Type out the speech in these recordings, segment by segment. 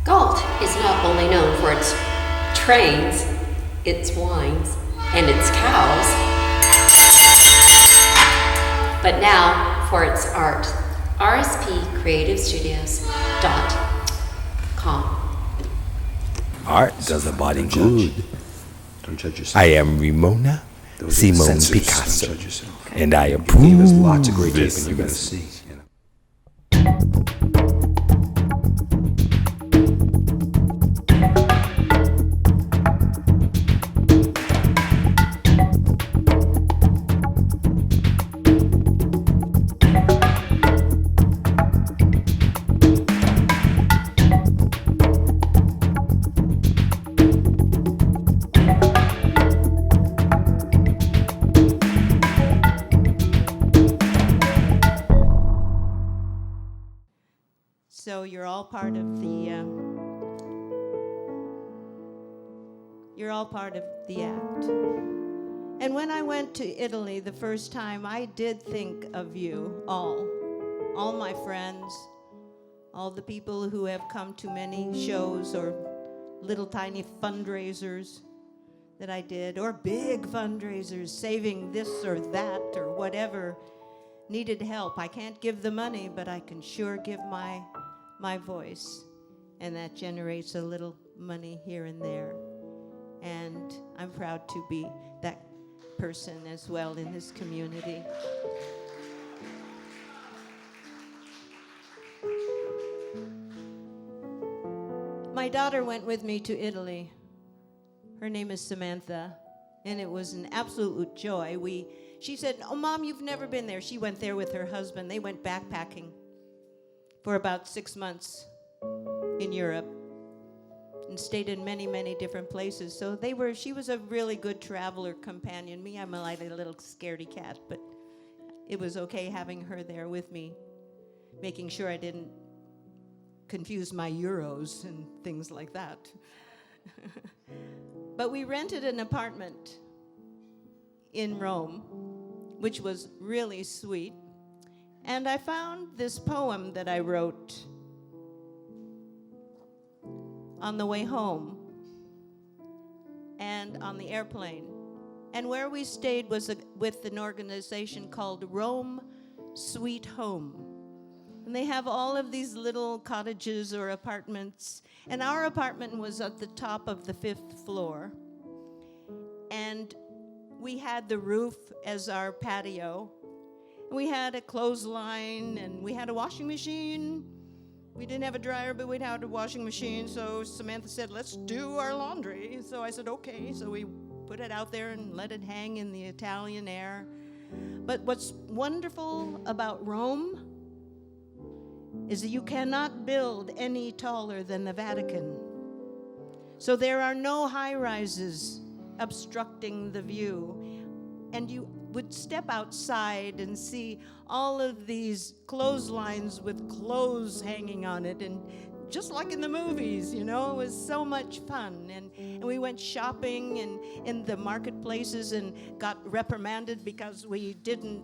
Galt is not only known for its trains, its wines, and its cows, but now for its art. rspcreativestudios.com. Art does a body good. Don't judge yourself. I am Ramona Simaine Censors. Picasso, Don't judge yourself. and I There's approve lots of great this tape, and you're going to message. see. So you're all part of the act. And when I went to Italy the first time, I did think of you all my friends, all the people who have come to many shows or little tiny fundraisers that I did, or big fundraisers, saving this or that or whatever needed help. I can't give the money, but I can sure give my voice, and that generates a little money here and there. And I'm proud to be that person as well in this community. My daughter went with me to Italy. Her name is Samantha, and it was an absolute joy. She said, "Oh, Mom, you've never been there." She went there with her husband. They went backpacking for about 6 months in Europe and stayed in many, many different places. So she was a really good traveler companion. Me, I'm like a little scaredy cat, but it was okay having her there with me, making sure I didn't confuse my euros and things like that. But we rented an apartment in Rome, which was really sweet. And I found this poem that I wrote on the way home and on the airplane. And where we stayed was with an organization called Rome Sweet Home. And they have all of these little cottages or apartments. And our apartment was at the top of the 5th floor. And we had the roof as our patio. We had a clothesline, and we had a washing machine. We didn't have a dryer, but we'd had a washing machine. So Samantha said, "Let's do our laundry." So I said, "Okay." So we put it out there and let it hang in the Italian air. But what's wonderful about Rome is that you cannot build any taller than the Vatican. So there are no high-rises obstructing the view. And you would step outside and see all of these clotheslines with clothes hanging on it, and just like in the movies, it was so much fun. And we went shopping in the marketplaces and got reprimanded because we didn't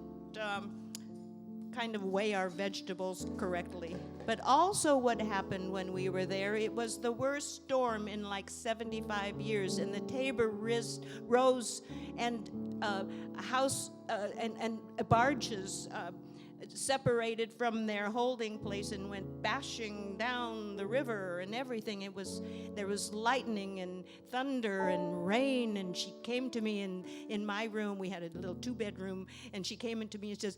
kind of weigh our vegetables correctly. But also what happened when we were there, it was the worst storm in like 75 years, and the Tabor rose, and barges separated from their holding place and went bashing down the river and everything. There was lightning and thunder and rain, and she came to me in my room. We had a little 2-bedroom, and she came into me and says,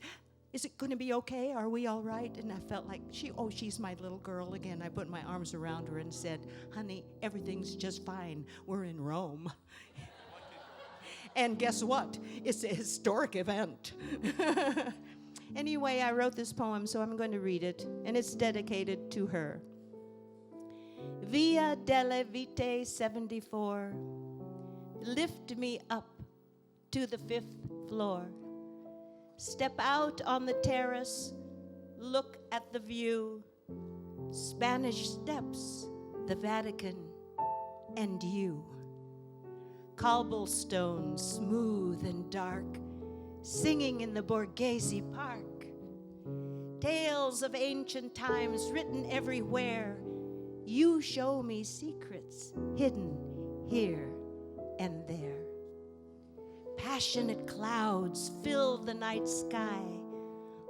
"Is it going to be okay? Are we all right?" And I felt like she's my little girl again. I put my arms around her and said, "Honey, everything's just fine. We're in Rome." And guess what? It's a historic event. Anyway, I wrote this poem, so I'm going to read it, and it's dedicated to her. Via delle Vite 74, lift me up to the 5th floor. Step out on the terrace, look at the view. Spanish Steps, the Vatican, and you. Cobblestones, smooth and dark, singing in the Borghese Park. tales of ancient times written everywhere. You show me secrets hidden here and there. Passionate clouds fill the night sky,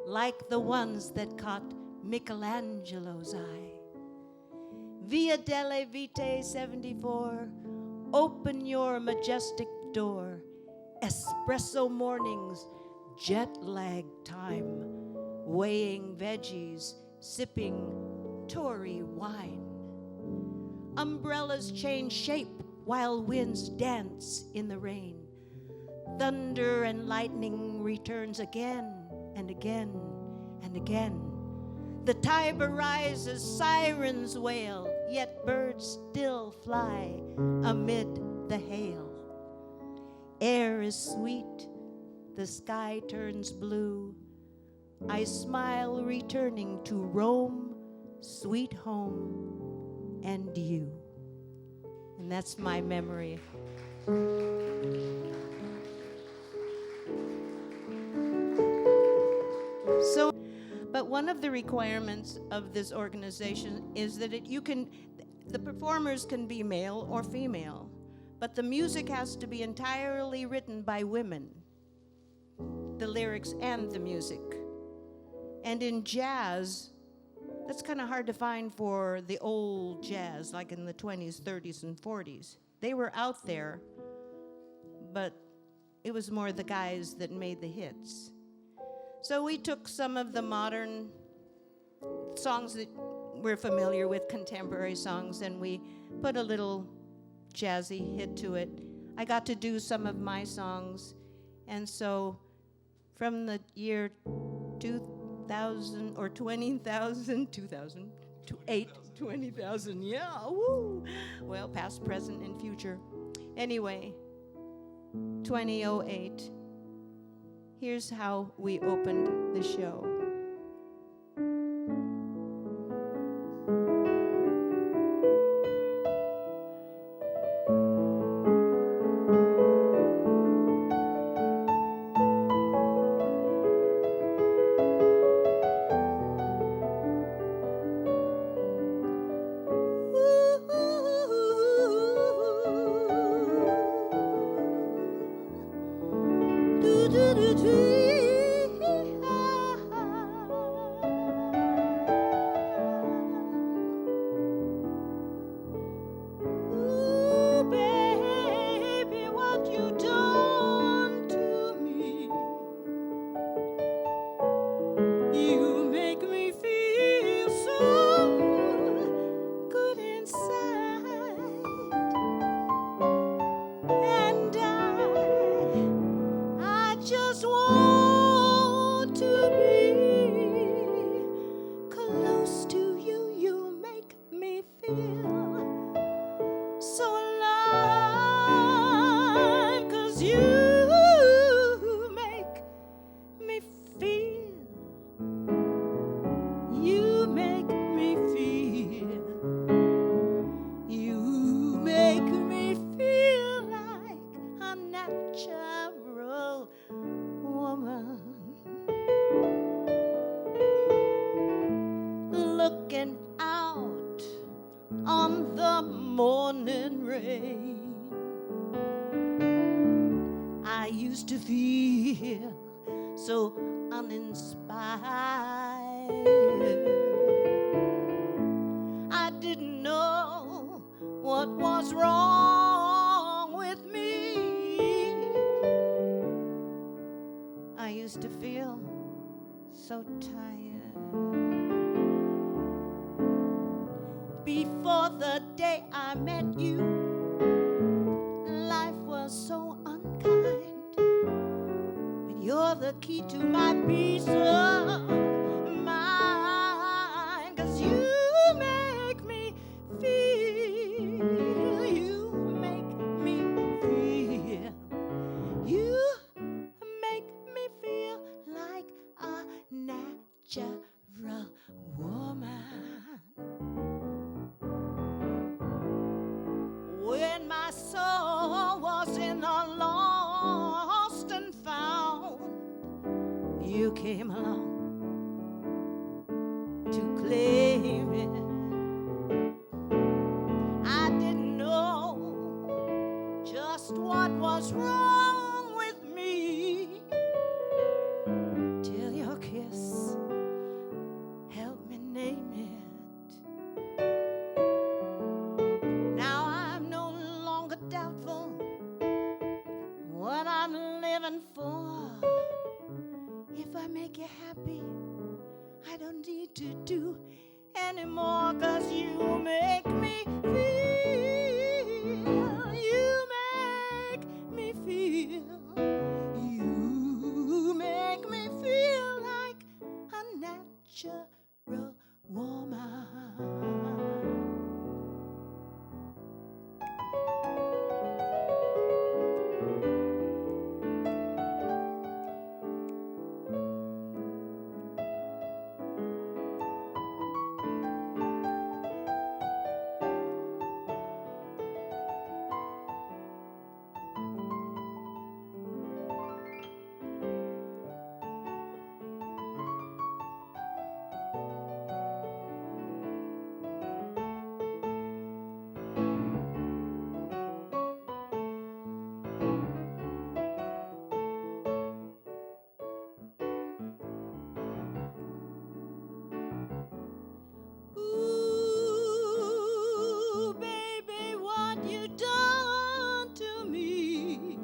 like the ones that caught Michelangelo's eye. Via delle Vite 74, open your majestic door. Espresso mornings, jet lag time, weighing veggies, sipping Tory wine. Umbrellas change shape while winds dance in the rain. Thunder and lightning returns again and again and again. The Tiber rises, sirens wail, yet birds still fly amid the hail. Air is sweet, the sky turns blue. I smile returning to Rome, sweet home, and you. And that's my memory. So, but one of the requirements of this organization is that the performers can be male or female, but the music has to be entirely written by women, the lyrics and the music. And in jazz, that's kind of hard to find for the old jazz, like in the 20s, 30s, and 40s. They were out there, but it was more the guys that made the hits. So we took some of the modern songs that we're familiar with, contemporary songs, and we put a little jazzy hit to it. I got to do some of my songs, and so from the year 2000 or 20,000, 2000 to 20,000, yeah, woo! Well, past, present, and future. Anyway, 2008. Here's how we opened the show. to claim it. I didn't know just what was wrong with me till your kiss helped me name it. Now I'm no longer doubtful what I'm living for. If I make you happy, I don't need to do anymore, 'cause you make me feel, you make me feel, you make me feel like a natural woman. Ooh, baby, what you done to me.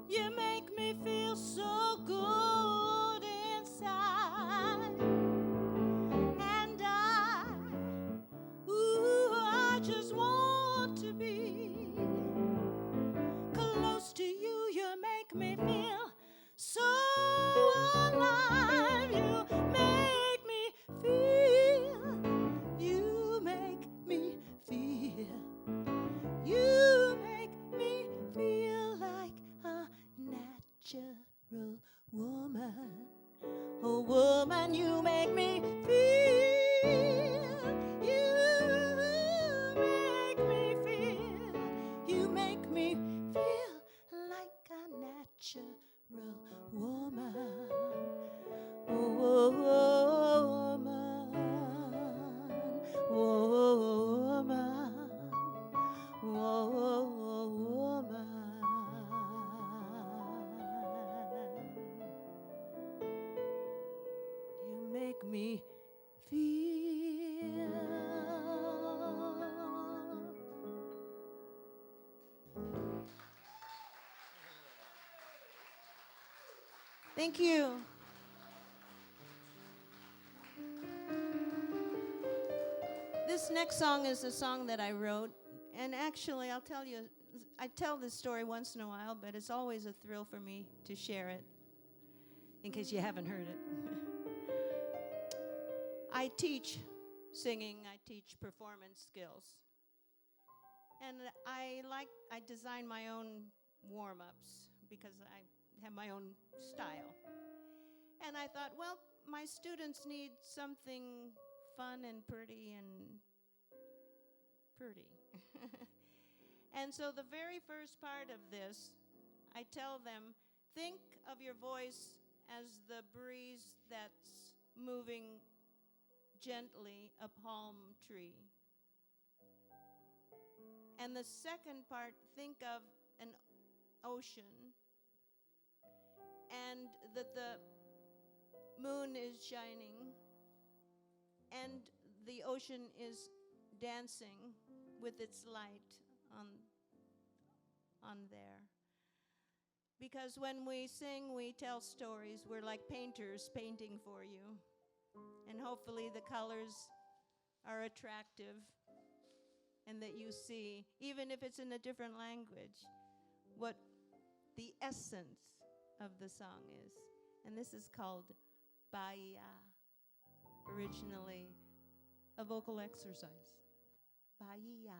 You make me feel so good inside. And I just want to be close to you. You make me feel so alive. You make me feel, you make me feel, you make me feel like a natural woman. A woman, you make me feel, you make me feel, you make me feel like a natural woman. Oh, woman, woman, woman. You make me feel. Thank you. This next song is a song that I wrote, and actually I'll tell you, I tell this story once in a while, but it's always a thrill for me to share it, in case you haven't heard it. I teach singing, I teach performance skills, and I design my own warm-ups because I have my own style. And I thought, well, my students need something fun and pretty and pretty. And so the very first part of this, I tell them, think of your voice as the breeze that's moving gently a palm tree. And the second part, think of an ocean, and that the moon is shining and the ocean is dancing with its light on there. Because when we sing, we tell stories. We're like painters painting for you. And hopefully the colors are attractive and that you see, even if it's in a different language, what the essence of the song is. And this is called Bahia, originally a vocal exercise. Bahia.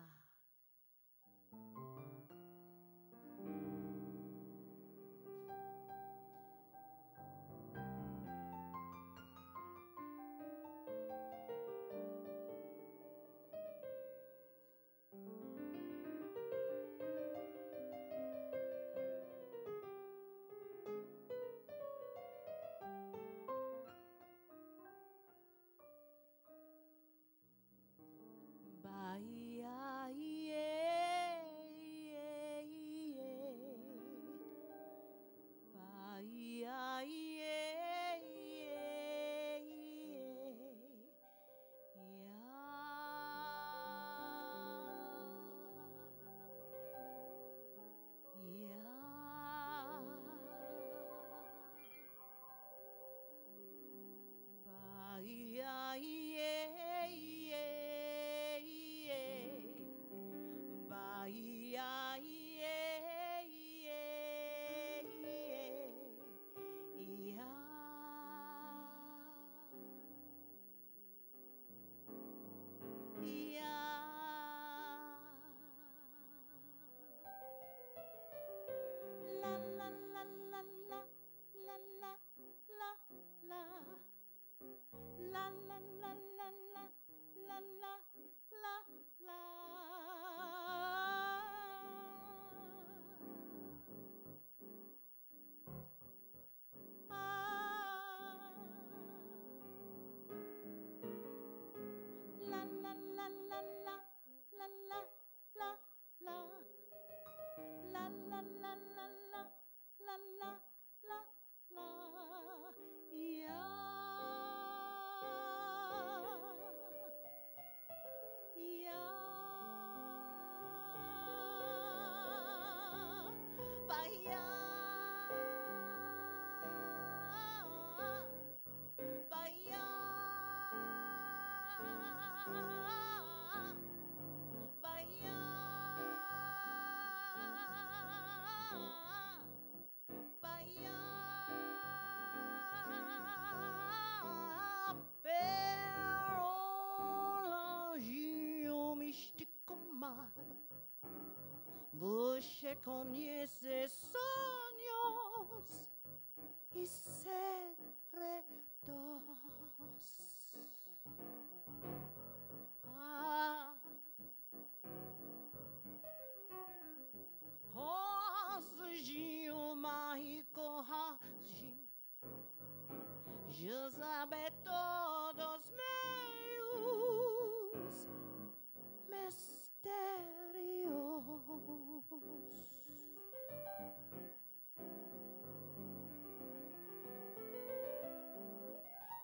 deje conocer sueños y secretos. Ah, Rosinho mágico, Rosinho, já sabe todos meus mistérios.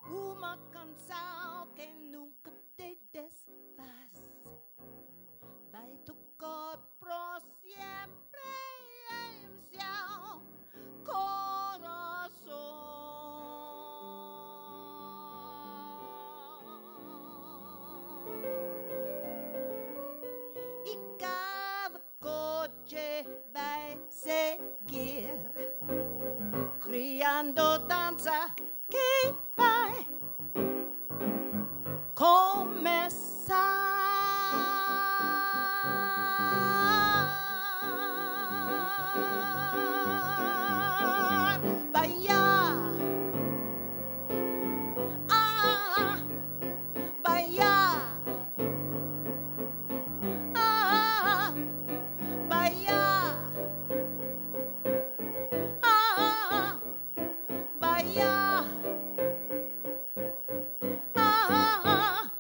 Uma canção que nunca te desfaz vai tocar pro sempre em seu coração. E cada coche vai seguir, criando dança que vai começar. Bahia, ah, Bahia, ah, Bahia, ah, Bahia, ah.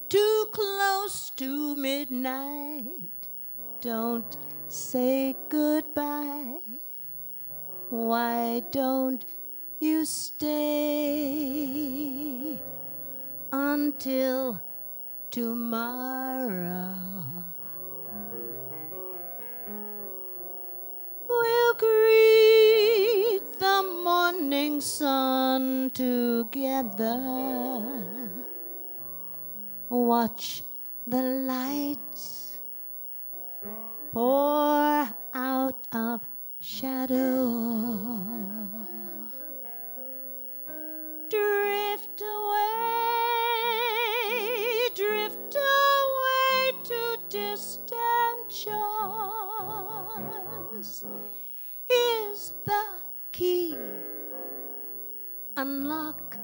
Too close to midnight, don't say goodbye. Why don't you stay until tomorrow? We'll greet the morning sun together. Watch the lights pour out of shadow. Drift away to distant shores. Here's the key, unlock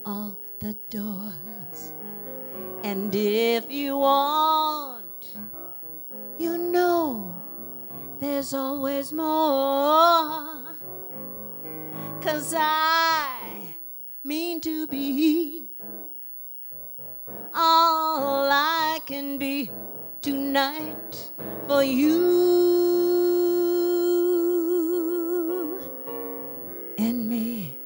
all the doors. And if you want, you know there's always more. 'Cause I mean to be all I can be tonight for you and me.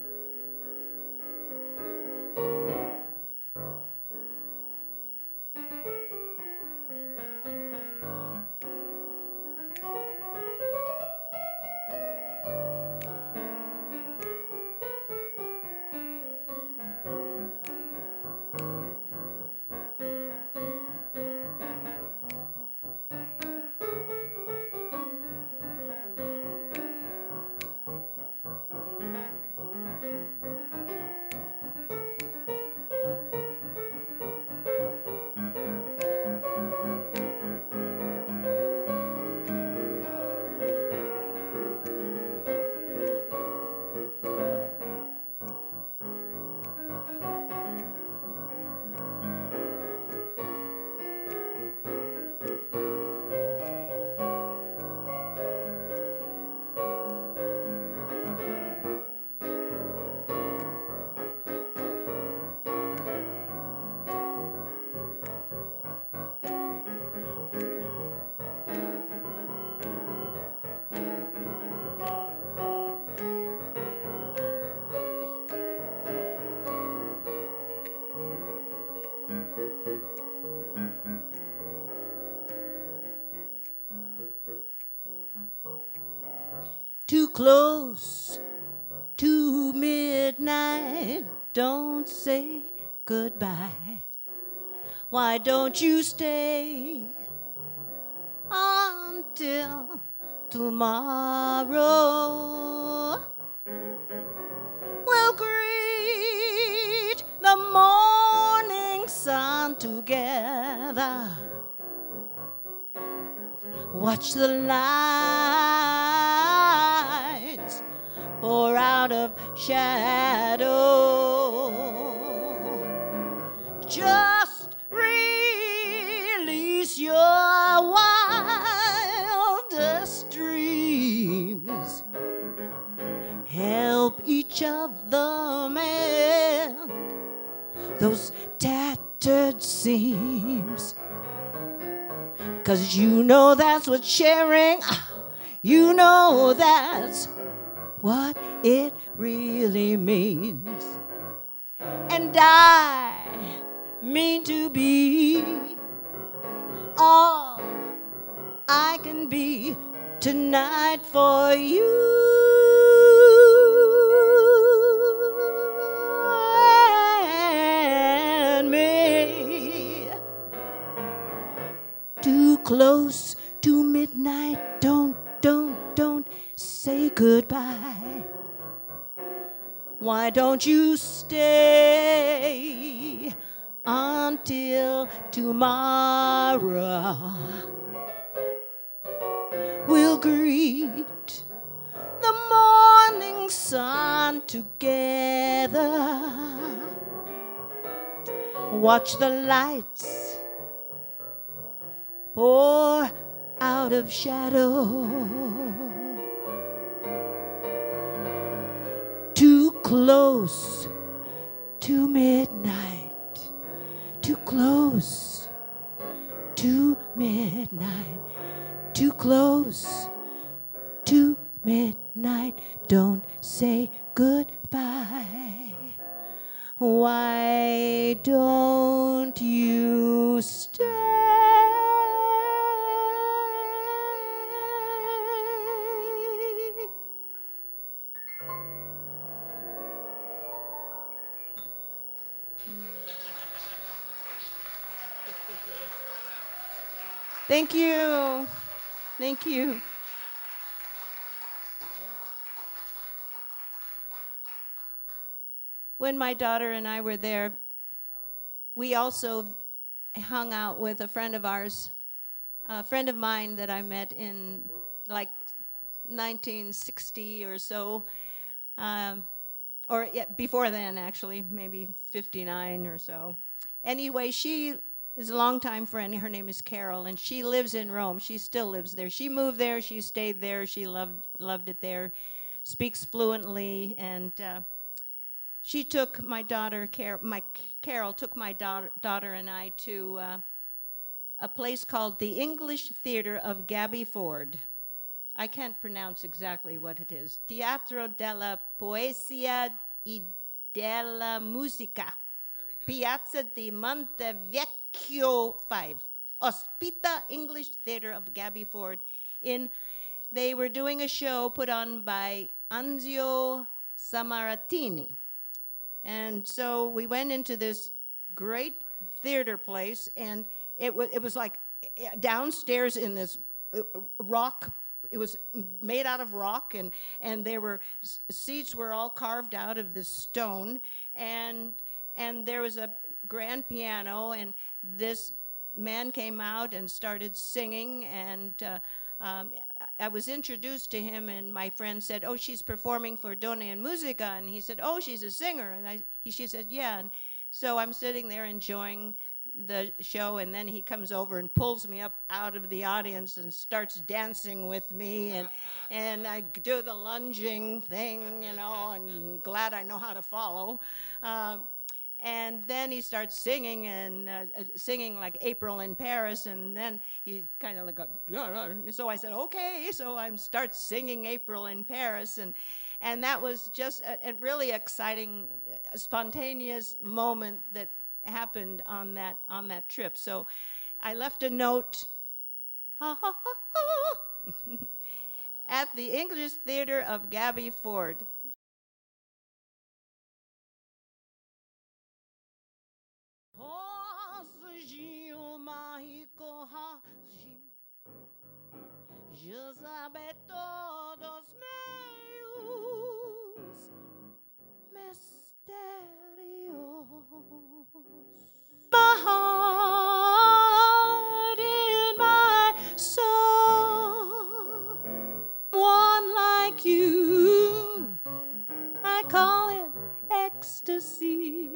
Too close to midnight, don't say goodbye. Why don't you stay until tomorrow? We'll greet the morning sun together. Watch the lights pour out of shadow. Just release your wildest dreams. Help each other mend those tattered seams. 'Cause you know that's what sharing, you know that's what it really means. And I mean to be all I can be tonight for you and me. Too close to midnight, don't say goodbye. Why don't you stay until tomorrow? We'll greet the morning sun together. Watch the lights pour out of shadow. Too close to midnight, too close to midnight, too close to midnight, don't say goodbye. Why don't you stay? Thank you. Thank you. When my daughter and I were there, we also hung out with a friend of ours, a friend of mine that I met in like 1960 or so, or yeah, before then actually, maybe 59 or so. Anyway, she is a longtime friend. Her name is Carol, and she lives in Rome. She still lives there. She moved there. She stayed there. She loved it there. Speaks fluently, and she took my daughter, Carol took my daughter and I to a place called the English Theater of Gabby Ford. I can't pronounce exactly what it is. Teatro della Poesia e della Musica. Piazza di Montevecchio 5. Ospita English Theater of Gabby Ford. They were doing a show put on by Anzio Samaratini. And so we went into this great theater place, and it was like downstairs in this rock. It was made out of rock, and there were seats were all carved out of this stone, and there was a grand piano, and this man came out and started singing, and I was introduced to him, and my friend said, "Oh, she's performing for Donne and Musica," and he said, "Oh, she's a singer," and she said, "Yeah," and so I'm sitting there enjoying the show, and then he comes over and pulls me up out of the audience and starts dancing with me, and I do the lunging thing, and glad I know how to follow. And then he starts singing, and singing like April in Paris, and then he kind of like, so I said, okay, so I start singing April in Paris, and that was just a really exciting, spontaneous moment that happened on that trip. So I left a note at the English Theater of Gabby Ford. así. Je savais todos meus misterios. My heart in my soul, one like you, I call it ecstasy.